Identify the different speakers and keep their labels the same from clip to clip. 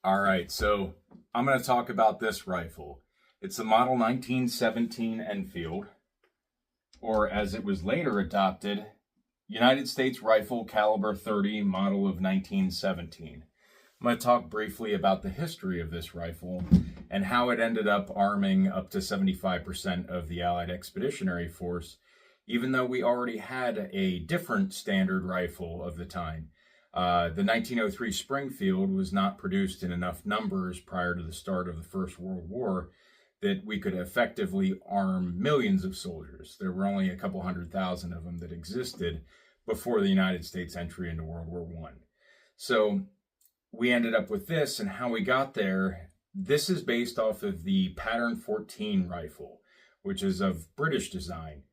Speaker 1: All right, so I'm going to talk about this rifle. It's the model 1917 Enfield, or as it was later adopted, United States Rifle Caliber 30 model of 1917. I'm going to talk briefly about the history of this rifle and how it ended up arming up to 75% of the Allied Expeditionary Force, even though we already had a different standard rifle of the time. The 1903 Springfield was not produced in enough numbers prior to the start of the First World War that we could effectively arm millions of soldiers. There were only a couple 100,000 of them that existed before the United States entry into World War I. So we ended up with this, and how we got there, this is based off of the Pattern 14 rifle, which is of British design,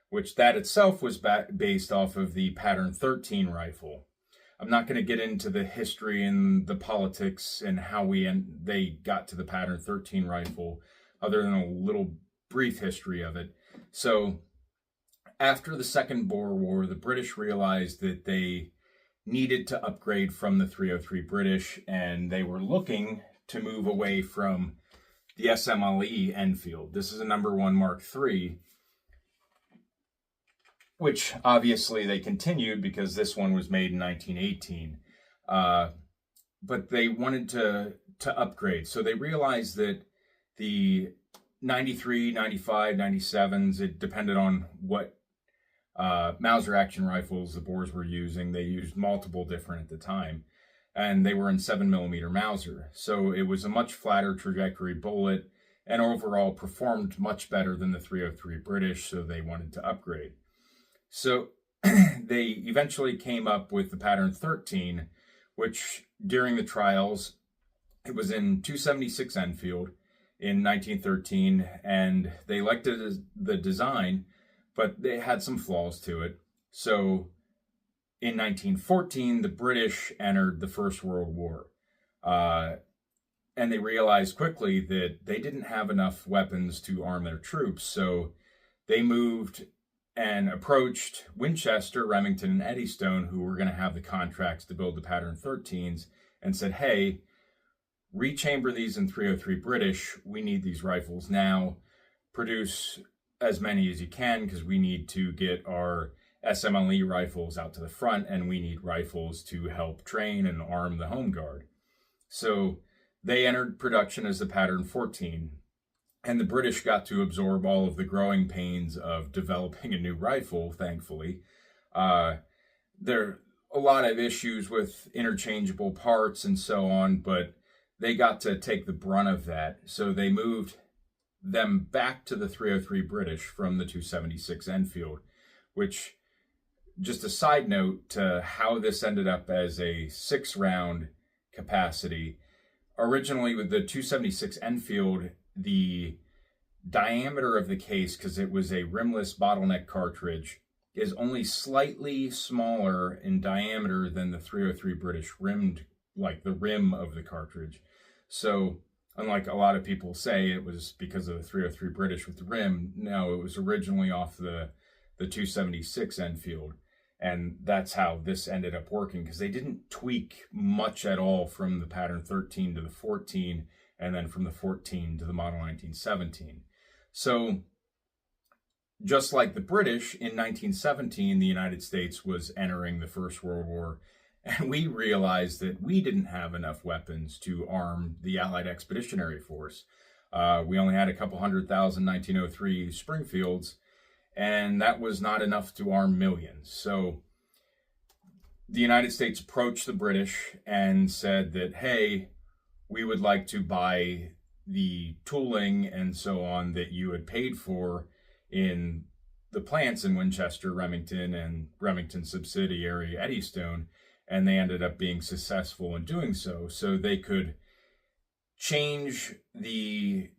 Speaker 1: which that itself was based off of the Pattern 13 rifle. I'm not going to get into the history and the politics and how they got to the Pattern 13 rifle, other than a little brief history of it. So after the Second Boer War, the British realized that they needed to upgrade from the 303 British, and they were looking to move away from the SMLE Enfield. This is a number 1 Mark III, which obviously they continued because this one was made in 1918. But they wanted to upgrade. So they realized that the 93, 95, 97s, it depended on what Mauser action rifles the Boers were using. They used multiple different at the time, and they were in 7mm Mauser. So it was a much flatter trajectory bullet and overall performed much better than the 303 British, so they wanted to upgrade. So they eventually came up with the Pattern 13, which during the trials, it was in 276 Enfield in 1913, and they liked the design, but they had some flaws to it. So in 1914, the British entered the First World War, and they realized quickly that they didn't have enough weapons to arm their troops, so they moved and approached Winchester, Remington, and Eddystone, who were going to have the contracts to build the Pattern 13s, and said, hey, rechamber these in 303 British. We need these rifles now. Produce as many as you can, because we need to get our SMLE rifles out to the front, and we need rifles to help train and arm the Home Guard. So they entered production as the Pattern 14. And the British got to absorb all of the growing pains of developing a new rifle, thankfully. There are a lot of issues with interchangeable parts and so on, but they got to take the brunt of that. So they moved them back to the 303 British from the 276 Enfield, which, just a side note to how this ended up as a 6-round capacity. Originally with the 276 Enfield, the diameter of the case, because it was a rimless bottleneck cartridge, is only slightly smaller in diameter than the 303 British rimmed, like the rim of the cartridge. So unlike a lot of people say it was because of the 303 British with the rim, no, it was originally off the 276 Enfield. And that's how this ended up working, because they didn't tweak much at all from the Pattern 13 to the 14, and then from the 14 to the model 1917. So just like the British, in 1917, the United States was entering the First World War, and we realized that we didn't have enough weapons to arm the Allied Expeditionary Force. We only had a couple 100,000 1903 Springfields, and that was not enough to arm millions. So the United States approached the British and said that, hey, we would like to buy the tooling and so on that you had paid for in the plants in Winchester, Remington, and Remington subsidiary Eddystone, and they ended up being successful in doing so. So they could change the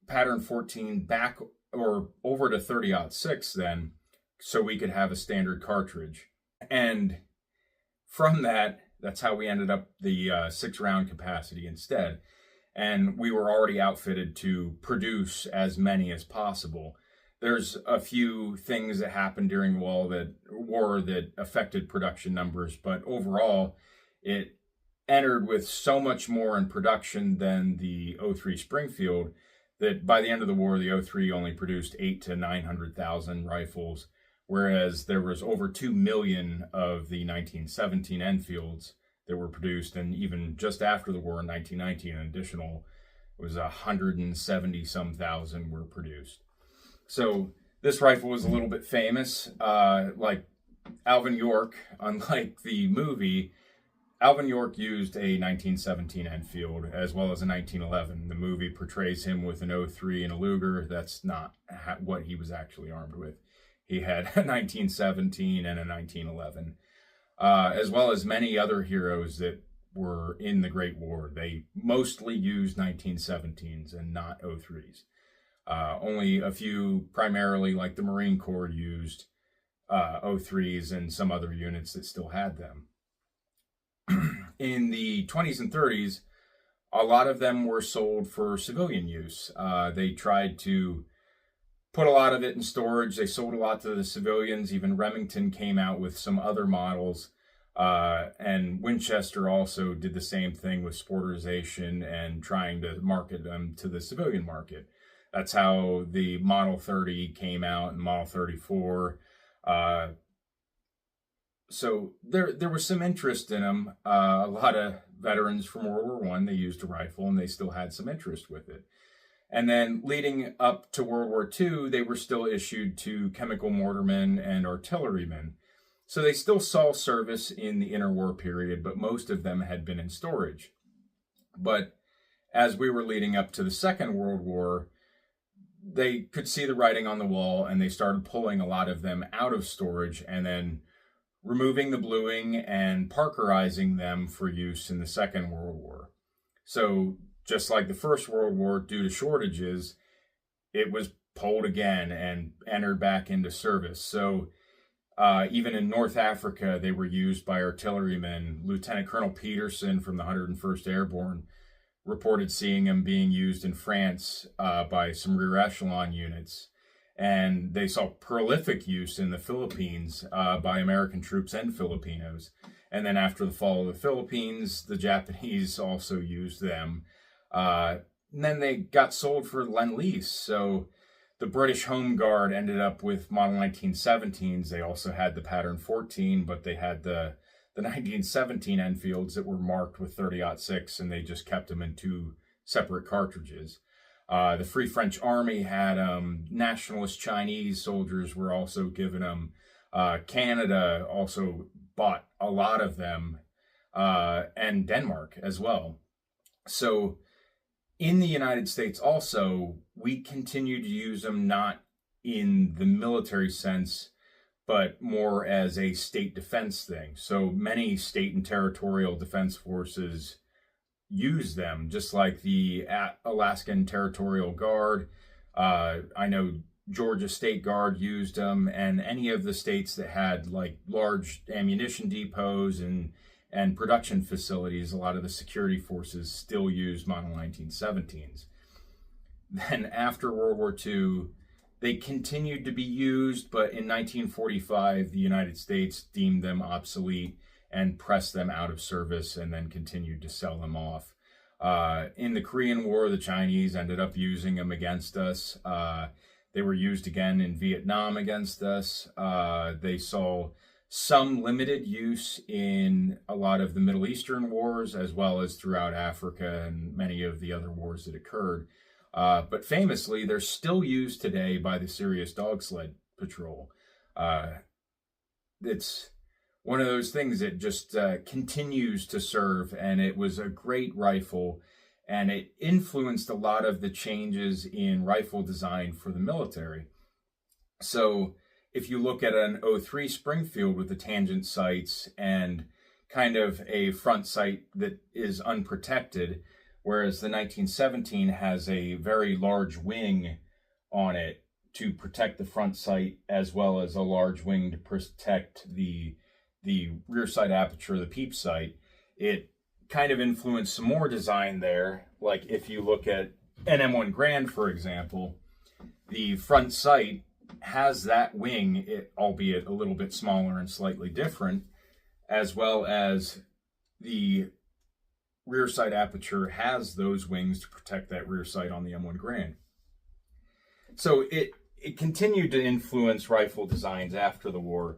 Speaker 1: Pattern 14 back or over to 30-06 then, so we could have a standard cartridge. And from that, that's how we ended up the 6-round capacity instead. And we were already outfitted to produce as many as possible. There's a few things that happened during the war that affected production numbers, but overall, it entered with so much more in production than the 03 Springfield that by the end of the war, the 03 only produced 800,000 to 900,000 rifles, whereas there was over 2 million of the 1917 Enfields that were produced, and even just after the war in 1919, an additional was 170 some thousand were produced. So this rifle was a little bit famous, like Alvin York, unlike the movie. Alvin York used a 1917 Enfield as well as a 1911. The movie portrays him with an 03 and a Luger. That's not what he was actually armed with. He had a 1917 and a 1911, as well as many other heroes that were in the Great War. They mostly used 1917s and not 03s. Only a few, primarily like the Marine Corps, used 03s and some other units that still had them. In the 20s and 30s, a lot of them were sold for civilian use. They tried to put a lot of it in storage. They sold a lot to the civilians. Even Remington came out with some other models. And Winchester also did the same thing with sportization and trying to market them to the civilian market. That's how the Model 30 came out and Model 34. So there was some interest in them. A lot of veterans from World War I, they used a rifle and they still had some interest with it. And then leading up to World War II, they were still issued to chemical mortarmen and artillerymen. So they still saw service in the interwar period, but most of them had been in storage. But as we were leading up to the Second World War, they could see the writing on the wall and they started pulling a lot of them out of storage and then removing the bluing and Parkerizing them for use in the Second World War. So just like the First World War, due to shortages, it was pulled again and entered back into service. So even in North Africa, they were used by artillerymen. Lieutenant Colonel Peterson from the 101st Airborne reported seeing them being used in France by some rear echelon units. And they saw prolific use in the Philippines by American troops and Filipinos. And then after the fall of the Philippines, the Japanese also used them. And then they got sold for Lend-Lease. So the British Home Guard ended up with Model 1917s. They also had the Pattern 14, but they had the 1917 Enfields that were marked with 30-06, and they just kept them in two separate cartridges. The Free French Army had nationalist Chinese soldiers were also given them. Canada also bought a lot of them, and Denmark as well. So in the United States also, we continue to use them not in the military sense, but more as a state defense thing. So many state and territorial defense forces use them, just like the Alaskan Territorial Guard. I know Georgia State Guard used them, and any of the states that had like large ammunition depots and production facilities, a lot of the security forces still use Model 1917s. Then after World War II, they continued to be used, but in 1945, the United States deemed them obsolete and pressed them out of service and then continued to sell them off. In the Korean War, the Chinese ended up using them against us. They were used again in Vietnam against us. They saw some limited use in a lot of the Middle Eastern wars, as well as throughout Africa and many of the other wars that occurred. But famously, they're still used today by the Serious Dog Sled Patrol. It's one of those things that just continues to serve, and it was a great rifle, and it influenced a lot of the changes in rifle design for the military. So if you look at an 03 Springfield with the tangent sights and kind of a front sight that is unprotected, whereas the 1917 has a very large wing on it to protect the front sight, as well as a large wing to protect the rear sight aperture, the peep sight. It kind of influenced some more design there. Like if you look at an M1 Grand, for example, the front sight has that wing, albeit a little bit smaller and slightly different, as well as the rear sight aperture has those wings to protect that rear sight on the M1 Garand. So it continued to influence rifle designs after the war,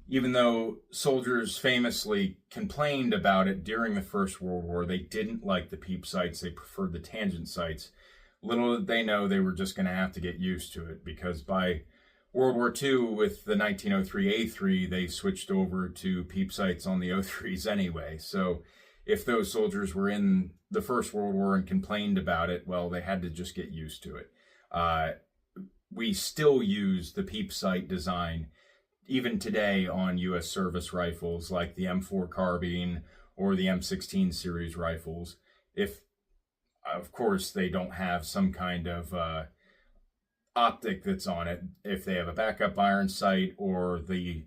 Speaker 1: even though soldiers famously complained about it during the First World War. They didn't like the peep sights. They preferred the tangent sights. Little did they know they were just going to have to get used to it, because by World War II, with the 1903 A3, they switched over to peep sights on the O3s anyway. So if those soldiers were in the First World War and complained about it, well, they had to just get used to it. We still use the peep sight design even today on U.S. service rifles like the M4 carbine or the M16 series rifles. If, of course, they don't have some kind of optic that's on it. If they have a backup iron sight or the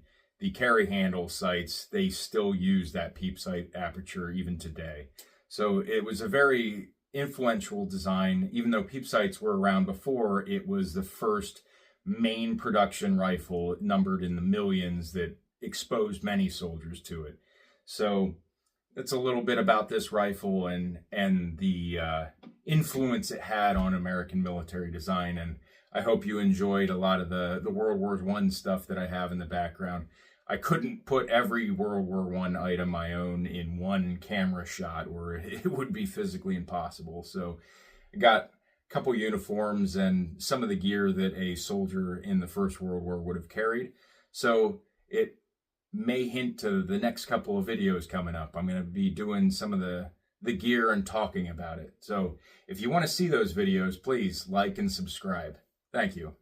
Speaker 1: carry handle sights, they still use that peep sight aperture even today. So it was a very influential design. Even though peep sights were around before, it was the first main production rifle, numbered in the millions, that exposed many soldiers to it. So that's a little bit about this rifle and the influence it had on American military design. And I hope you enjoyed a lot of the World War I stuff that I have in the background. I couldn't put every World War I item I own in one camera shot, or it would be physically impossible. So I got a couple uniforms and some of the gear that a soldier in the First World War would have carried. So it may hint to the next couple of videos coming up. I'm going to be doing some of the gear and talking about it. So if you want to see those videos, please like and subscribe. Thank you.